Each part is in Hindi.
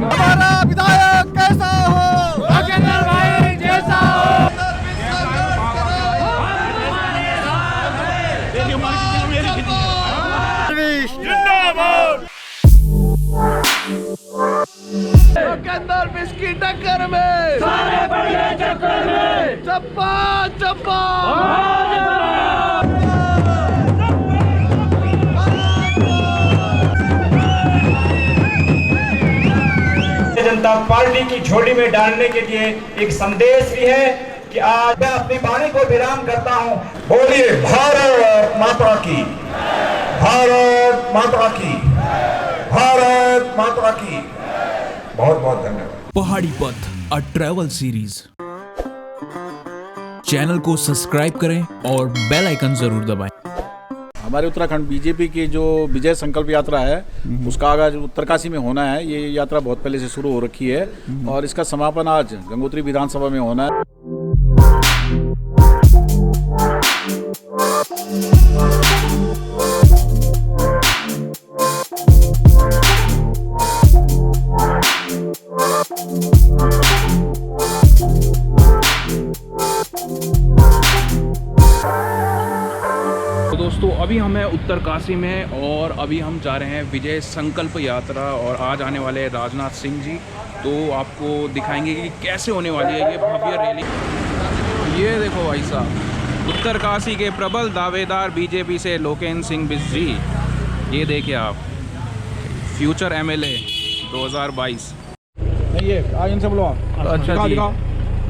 हमारा विधायक कैसा हो, राजेंद्र भाई जैसा हो। जिंदाबाद की टक्कर में सारे बढ़िया चक्कर में चप्पा चप्पा। जनता पार्टी की झोली में डालने के लिए एक संदेश भी है कि आज मैं अपनी वाणी को विराम करता हूं। बोलिए भारत माता की, भारत माता की, भारत माता की। बहुत बहुत धन्यवाद। पहाड़ी पथ अ ट्रैवल सीरीज चैनल को सब्सक्राइब करें और बेल आइकन जरूर दबाएं। हमारे उत्तराखंड बीजेपी की जो विजय संकल्प यात्रा है उसका आगाज उत्तरकाशी में होना है। ये यात्रा बहुत पहले से शुरू हो रखी है और इसका समापन आज गंगोत्री विधानसभा में होना है। तो दोस्तों अभी हम हैं उत्तरकाशी में और अभी हम जा रहे हैं विजय संकल्प यात्रा और आज आने वाले हैं राजनाथ सिंह जी। तो आपको दिखाएंगे कि कैसे होने वाली है ये भव्य रैली। ये देखो भाई साहब, उत्तरकाशी के प्रबल दावेदार बीजेपी से लोकेंद्र सिंह बिष्ट जी। ये देखिए आप, फ्यूचर एमएलए 2022। ये आज इनसे बोलो आप। अच्छा जी।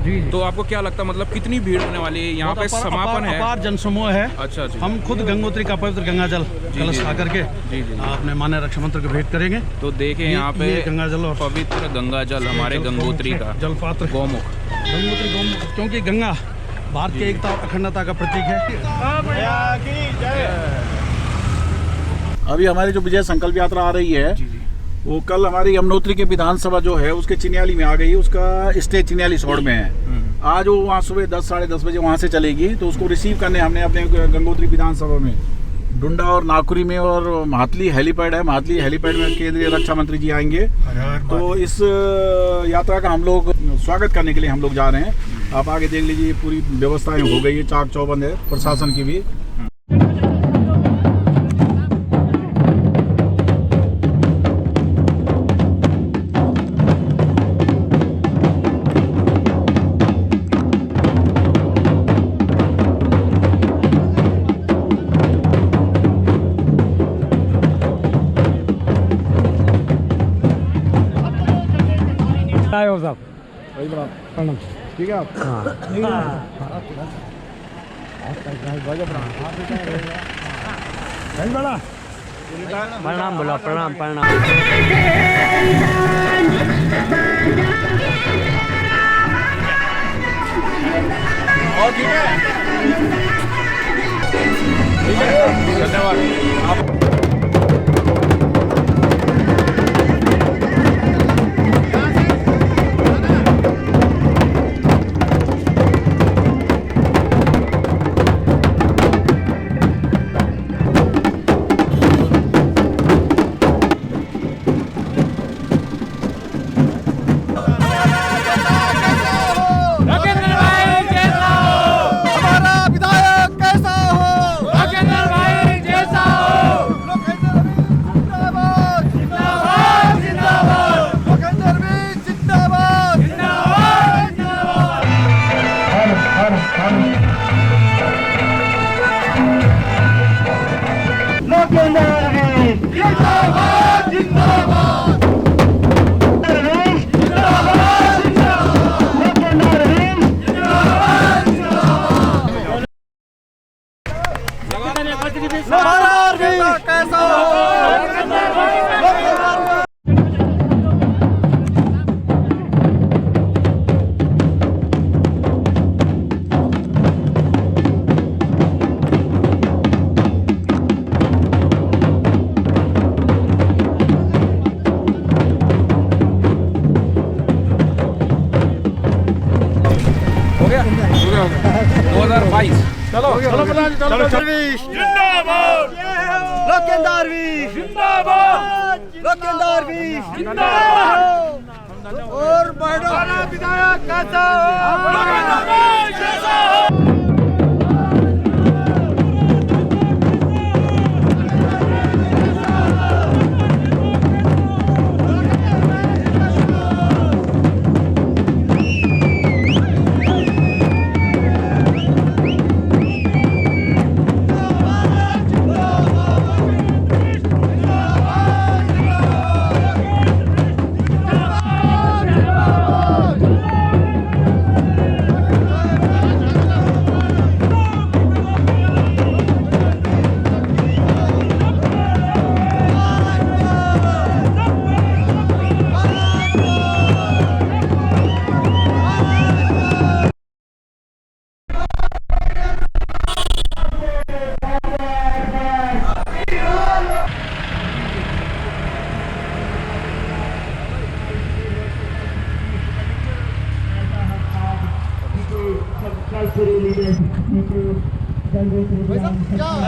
जी। तो आपको क्या लगता है, मतलब कितनी भीड़ होने वाली है यहाँ पे? समापन है, अपार जनसमूह है। अच्छा जी। हम खुद गंगोत्री का पवित्र गंगा जल कलश खा करके अपने माननीय रक्षा मंत्री को भेंट करेंगे। तो देखें यहाँ पे गंगा जल और पवित्र गंगा जल हमारे गंगोत्री का जल पात्र गौमुख, गंगोत्री गौमुख, क्योंकि गंगा भारत की एकता और अखंडता का प्रतीक है। अभी हमारी जो विजय संकल्प यात्रा आ रही है वो कल हमारी यमुनोत्री के विधानसभा जो है उसके चिन्याली में आ गई है। उसका स्टे चिन्याली सौड़ में है। आज वो वहाँ सुबह 10 साढ़े 10 बजे वहाँ से चलेगी। तो उसको रिसीव करने हमने अपने गंगोत्री विधानसभा में डुंडा और नाकुरी में और महातली हेलीपैड है, महातली हेलीपैड में केंद्रीय रक्षा मंत्री जी आएंगे। तो इस यात्रा का हम लोग स्वागत करने के लिए हम लोग जा रहे हैं। आप आगे देख लीजिए, पूरी व्यवस्थाएं हो गई है, चाक चौबंद है प्रशासन की भी। साहब प्रणाम। ठीक है आप। प्रणाम बोलो, प्रणाम प्रणाम। और ठीक है, धन्यवाद। हो गया 2022। चलो चलो जिंदाबाद लोकेंद्र जिंदाबाद लखनदौर भी जिंदाबाद और बड़ा विधायक कैसा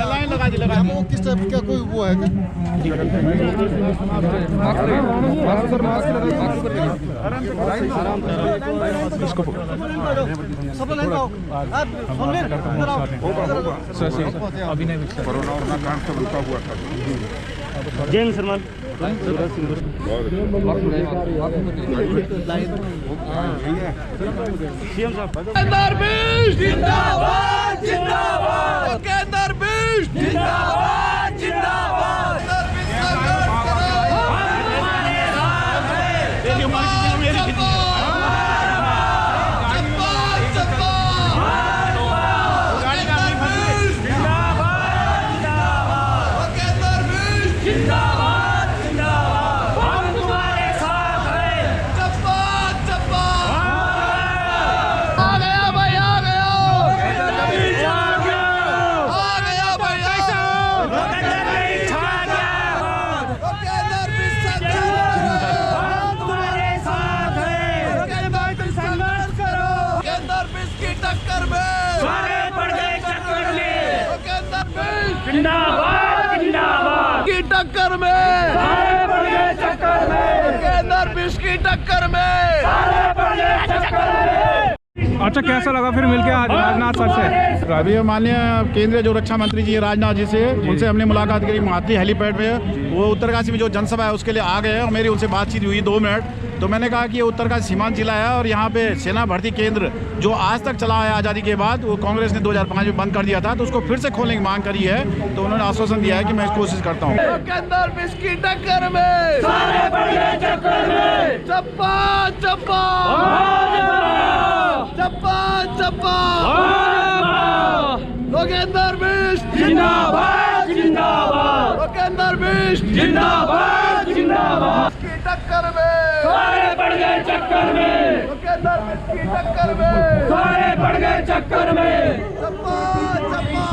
लाइन लगा दी वो किस टाइप का कोई वो है जैन शर्मा सीएम साहब जिंदाबाद जिंदाबाद केंद्र बीश जिंदाबाद जिंदाबाद जिंदाबाद जिंदाबाद की टक्कर में सारे पड़ गए चक्कर में केंद्र बीश की टक्कर में सारे पड़ गए चक्कर में। अच्छा, कैसा लगा फिर मिलके आज राजनाथ सर से? अभी माननीय केंद्रीय जो रक्षा मंत्री जी राजनाथ जी से उनसे हमने मुलाकात करी महात्ली हेलीपैड पे। वो उत्तरकाशी में जो जनसभा है उसके लिए आ गए और मेरी उनसे बातचीत हुई 2 मिनट। तो मैंने कहा कि ये उत्तरकाशी सीमांत जिला है और यहाँ पे सेना भर्ती केंद्र जो आज तक चला है आज़ादी के बाद, वो कांग्रेस ने 2005 में बंद कर दिया था, तो उसको फिर से खोलने की मांग करी है। तो उन्होंने आश्वासन दिया है कि मैं इस कोशिश करता हूँ। केंद्र बीश की टक्कर में सारे पड़ गए चक्कर में चप्पा चप्पा चप्पा चप्पा लोकेंद्र बीश जिंदाबाद जिंदाबाद लोकेंद्र बीश जिंदाबाद जिंदाबाद की टक्कर में सारे पड़ गए चक्कर में लोकेंद्र बीश की टक्कर में सारे पड़ गए चक्कर में चप्पा चप्पा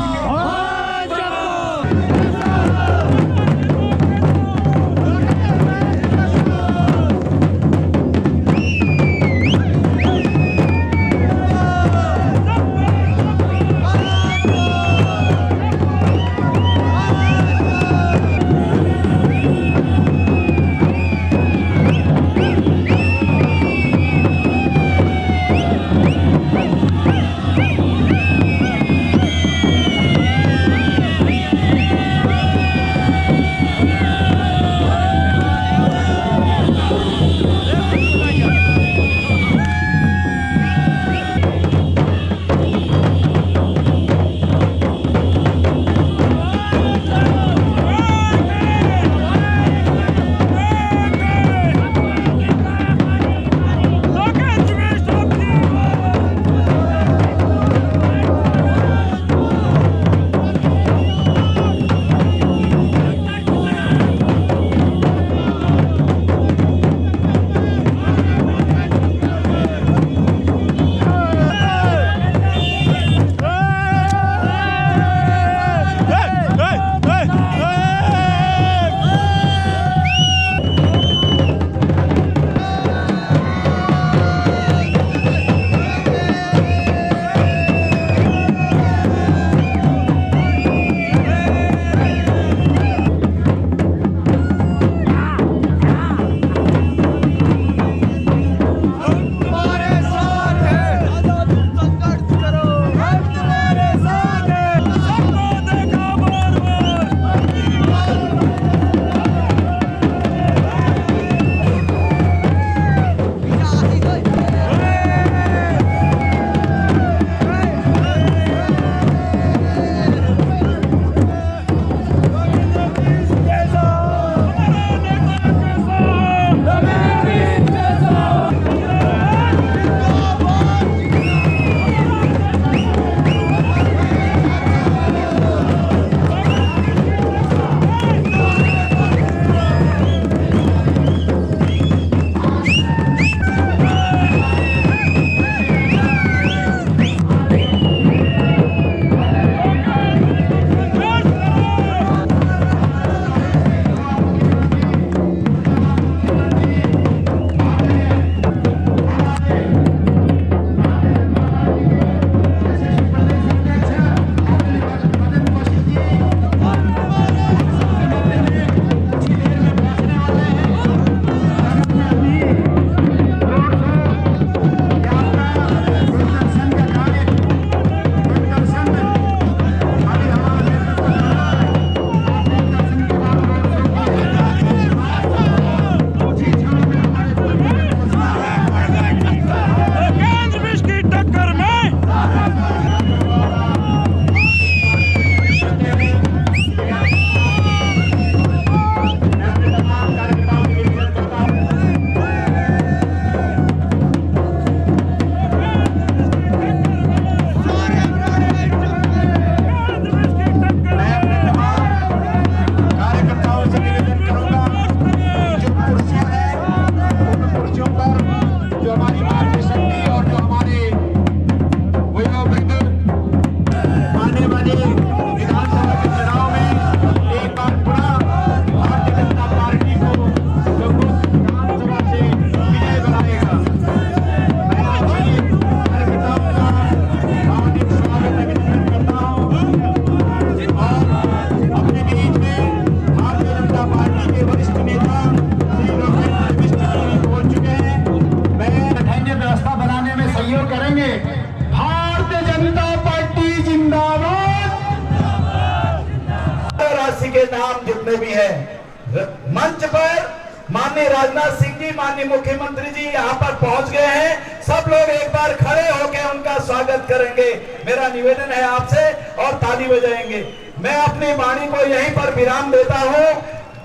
मंच पर माननीय राजनाथ सिंह जी, माननीय मुख्यमंत्री जी यहाँ पर पहुंच गए हैं। सब लोग एक बार खड़े होकर उनका स्वागत करेंगे। मेरा निवेदन है आपसे और ताली बजाएंगे। मैं अपनी वाणी को यहीं पर विराम देता हूँ।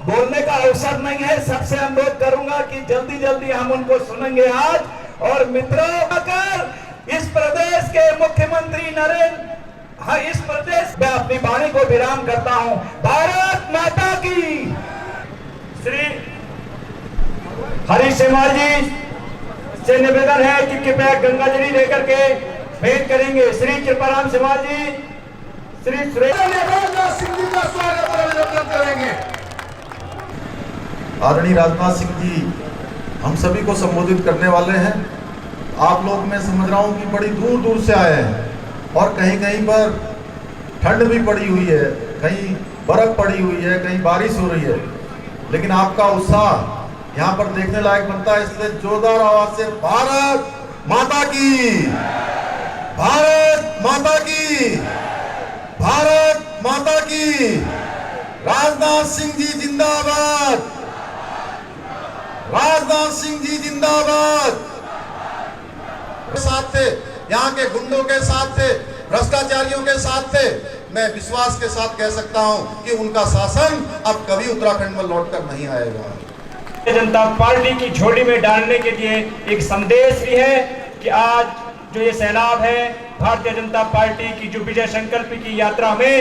बोलने का अवसर नहीं है। सबसे अनुरोध करूंगा कि जल्दी जल्दी हम उनको सुनेंगे आज। और मित्रों, अगर इस प्रदेश के मुख्यमंत्री इस प्रदेश में अपनी वाणी को विराम करता हूँ। भारत माता की। श्री हरीश सिंह जी से निवेदन है कि कृपया गंगाजली लेकर के भेंट करेंगे। श्री कृपाराम सिंह जी, श्री राजनाथ सिंह जी का स्वागत और अभिनंदन करेंगे। आदरणीय राजनाथ सिंह जी हम सभी को संबोधित करने वाले हैं। आप लोग मैं समझ रहा हूँ कि बड़ी दूर दूर से आए हैं और कहीं कहीं पर ठंड भी पड़ी हुई है, कहीं बर्फ पड़ी हुई है, कहीं बारिश हो रही है, लेकिन आपका उत्साह यहाँ पर देखने लायक बनता है। इसलिए जोरदार आवाज से भारत माता की, भारत माता की, भारत माता की। राजनाथ सिंह जी जिंदाबाद, राजनाथ सिंह जी जिंदाबाद। साथ थे, यहाँ के गुंडों के साथ थे, भ्रष्टाचारियों के साथ थे। मैं विश्वास के साथ कह सकता हूँ कि उनका शासन अब कभी उत्तराखंड में लौटकर नहीं आएगा। भारतीय जनता पार्टी की झोली में डालने के लिए एक संदेश भी है कि आज जो ये सैलाब है भारतीय जनता पार्टी की जो विजय संकल्प की यात्रा में,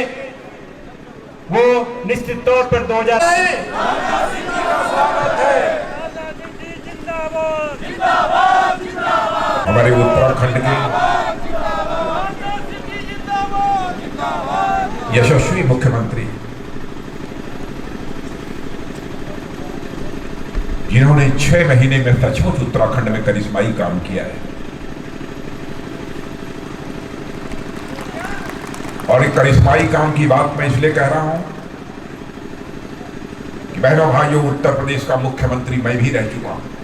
वो निश्चित तौर पर 2000 हमारे उत्तराखंड के यशस्वी मुख्यमंत्री जिन्होंने 6 महीने में सचमुच उत्तराखंड में करिश्माई काम किया है, और एक करिश्माई काम की बात मैं इसलिए कह रहा हूं कि बहनों भाइयों, उत्तर प्रदेश का मुख्यमंत्री मैं भी रह चुका हूं।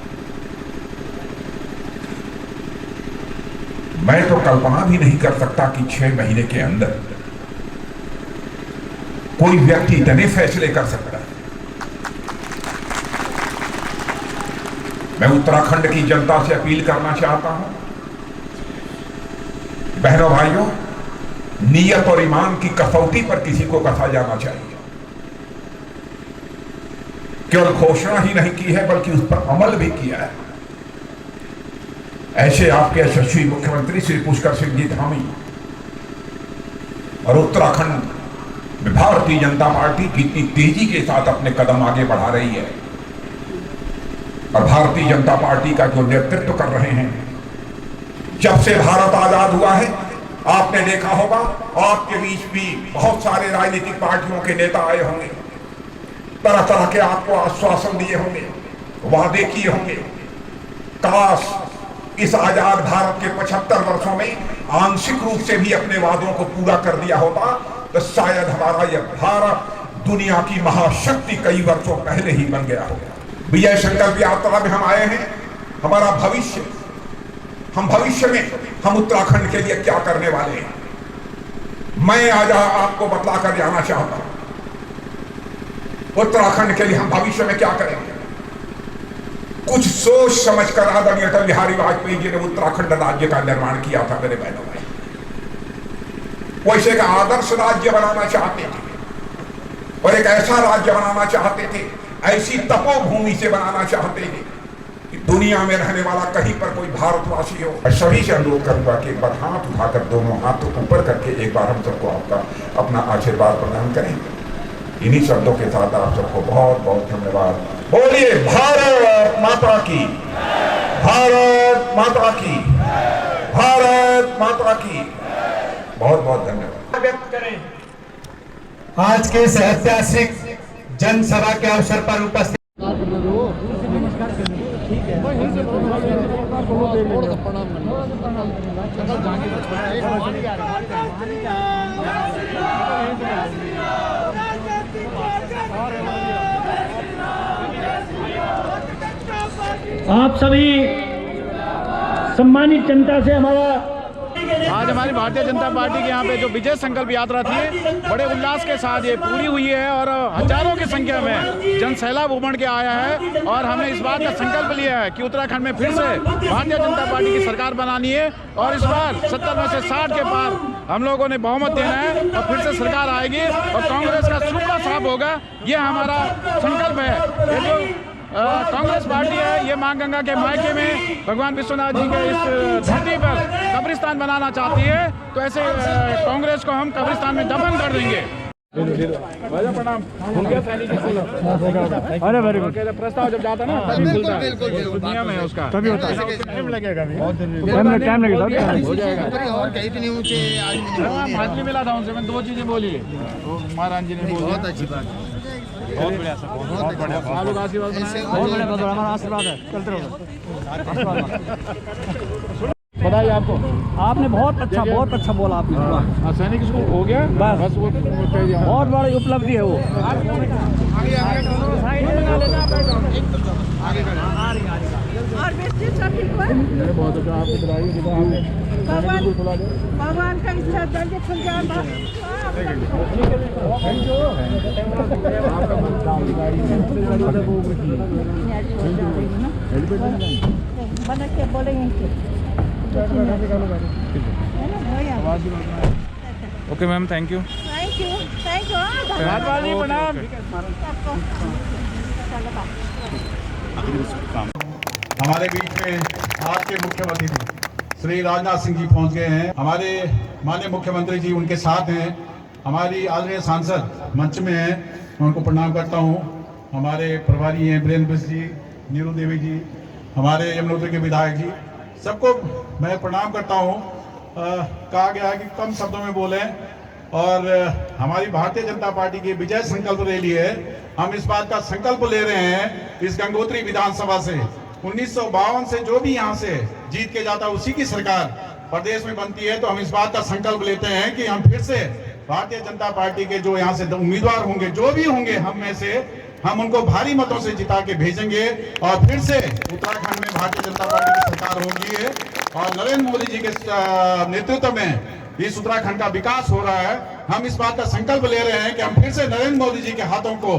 मैं तो कल्पना भी नहीं कर सकता कि 6 महीने के अंदर कोई व्यक्ति इतने फैसले कर सकता है। मैं उत्तराखंड की जनता से अपील करना चाहता हूं, बहनों भाइयों, नियत और ईमान की कसौटी पर किसी को कसा जाना चाहिए। केवल घोषणा ही नहीं की है बल्कि उस पर अमल भी किया है। ऐसे आपके यशस्वी मुख्यमंत्री श्री पुष्कर सिंह जी धामी और उत्तराखंड में भारतीय जनता पार्टी कितनी तेजी के साथ अपने कदम आगे बढ़ा रही है, और भारतीय जनता पार्टी का जो नेतृत्व कर रहे हैं। जब से भारत आजाद हुआ है, आपने देखा होगा आपके बीच भी बहुत सारे राजनीतिक पार्टियों के नेता आए होंगे, तरह तरह के आपको आश्वासन दिए होंगे, वादे किए होंगे। काश इस आजाद भारत के 75 वर्षों में आंशिक रूप से भी अपने वादों को पूरा कर दिया होता, तो शायद हमारा यह भारत दुनिया की महाशक्ति कई वर्षों पहले ही बन गया होगा। विजय संकल्प यात्रा में हम आए हैं। हमारा भविष्य, हम भविष्य में हम उत्तराखंड के लिए क्या करने वाले हैं, मैं आज आपको बतला कर जाना चाहता हूं। उत्तराखंड के लिए हम भविष्य में क्या करेंगे, कुछ सोच समझ कर आदरणीय अटल बिहारी वाजपेयी जी ने उत्तराखंड राज्य का निर्माण किया था। मेरे बहनों भाई, वैसे का आदर्श राज्य बनाना चाहते थे और एक ऐसा राज्य बनाना चाहते थे, ऐसी तपोभूमि से बनाना चाहते थे कि दुनिया में रहने वाला कहीं पर कोई भारतवासी हो। और सभी से अनुरोध करूंगा कि एक बार हाथ उठाकर, दोनों हाथ ऊपर करके एक बार हम सबको आपका अपना आशीर्वाद प्रदान करें। इन्हीं शब्दों के साथ आप सबको बहुत बहुत धन्यवाद। बोलिए भारत माता की, भारत माता की, भारत माता की। बहुत बहुत धन्यवाद व्यक्त करें। आज के इस ऐतिहासिक जनसभा के अवसर पर उपस्थित आप सभी सम्मानित जनता से हमारा आज हमारी भारतीय जनता पार्टी के यहाँ पे जो विजय संकल्प यात्रा थी बड़े उल्लास के साथ ये पूरी हुई है और हजारों की संख्या में जन सैलाब उमड़ के आया है और हमने इस बात का संकल्प लिया है कि उत्तराखंड में फिर से भारतीय जनता पार्टी की सरकार बनानी है और इस बार 70 में से 60 के पार हम लोगों ने बहुमत देना है और फिर से सरकार आएगी और कांग्रेस का सूखा साफ होगा। ये हमारा संकल्प है। ये जो कांग्रेस पार्टी है ये मां गंगा के मायके में भगवान विश्वनाथ जी के इस धरती पर कब्रिस्तान बनाना चाहती है, तो ऐसे कांग्रेस को हम कब्रिस्तान में दफन कर देंगे। प्रणाम। अरे वेरी गुड। प्रस्ताव जब जाता ना तभी खुलता है, नियम है उसका, तभी होता है। टाइम लगेगा, टाइम लगेगा, हो जाएगा। और कहीं इतनी ऊंचे आज हाथली मिला था उनसे, मैं 2 चीजें बोली है महाराज जी ने बोली। बहुत अच्छी बात, बहुत बढ़िया, बहुत बढ़िया। आप लोग आशीर्वाद, बहुत बढ़िया, हमारा आशीर्वाद है, चलते रहो। बताइए आपको, आपने बहुत अच्छा बोला आपने। सैनिक स्कूल हो गया, बस वो बहुत बड़ी उपलब्धि है वो। बहुत अच्छा, आपको बताइए भगवान का इच्छा जल्दी खुल जाए। Okay ma'am, thank you. प्रणाम। हमारे बीच में आपके मुख्यमंत्री श्री राजनाथ सिंह जी पहुंच गए हैं। हमारे माननीय मुख्यमंत्री जी उनके साथ हैं। हमारी आदरणीय सांसद मंच में हैं, मैं उनको प्रणाम करता हूं। हमारे प्रभारी हैं वीरेंद्र बिष्ट जी, नीरू देवी जी, हमारे यमुनोत्री के विधायक जी, सबको मैं प्रणाम करता हूं। कहा गया है कि कम शब्दों में बोलें और हमारी भारतीय जनता पार्टी की विजय संकल्प रैली है। हम इस बात का संकल्प ले रहे हैं इस गंगोत्री विधानसभा से 1952 से जो भी यहाँ से जीत के जाता है उसी की सरकार प्रदेश में बनती है, तो हम इस बात का संकल्प लेते हैं कि हम फिर से भारतीय जनता पार्टी के जो यहाँ से उम्मीदवार होंगे, जो भी होंगे, हम में से हम उनको भारी मतों से जिता के भेजेंगे और फिर से उत्तराखंड में भारतीय जनता पार्टी की सरकार होगी है और नरेंद्र मोदी जी के नेतृत्व में इस उत्तराखंड का विकास हो रहा है। हम इस बात का संकल्प ले रहे हैं कि हम फिर से नरेंद्र मोदी जी के हाथों को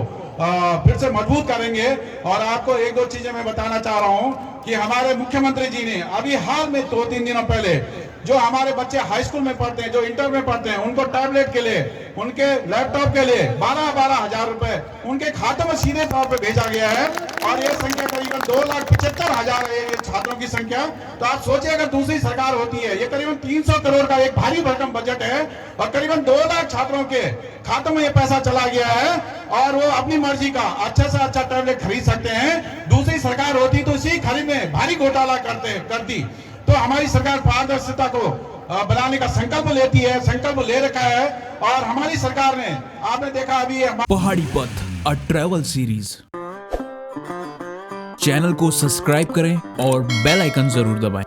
फिर से मजबूत करेंगे। और आपको 1-2 चीजें मैं बताना चाह रहा हूं कि हमारे मुख्यमंत्री जी ने अभी हाल में 2-3 दिनों पहले जो हमारे बच्चे हाई स्कूल में पढ़ते हैं, जो इंटर में पढ़ते हैं, उनको टैबलेट के लिए, उनके लैपटॉप के लिए 12-12 हजार रुपए उनके खाते में सीधे तौर पे भेजा गया है और ये संख्या करीबन 2,75,000 है ये छात्रों की संख्या। तो आप सोचिए अगर दूसरी सरकार होती है, ये करीबन 300 करोड़ का एक भारी भरकम बजट है और करीबन 2 लाख छात्रों के खातों में ये पैसा चला गया है और वो अपनी मर्जी का अच्छा से अच्छा टैबलेट खरीद सकते हैं। दूसरी सरकार होती तो इसी खरीद में भारी घोटाला करती। तो हमारी सरकार पारदर्शिता को बनाने का संकल्प लेती है, संकल्प ले रखा है और हमारी सरकार ने, आपने देखा अभी पहाड़ी पथ अ ट्रैवल सीरीज। चैनल को सब्सक्राइब करें और बेल आइकन जरूर दबाएं।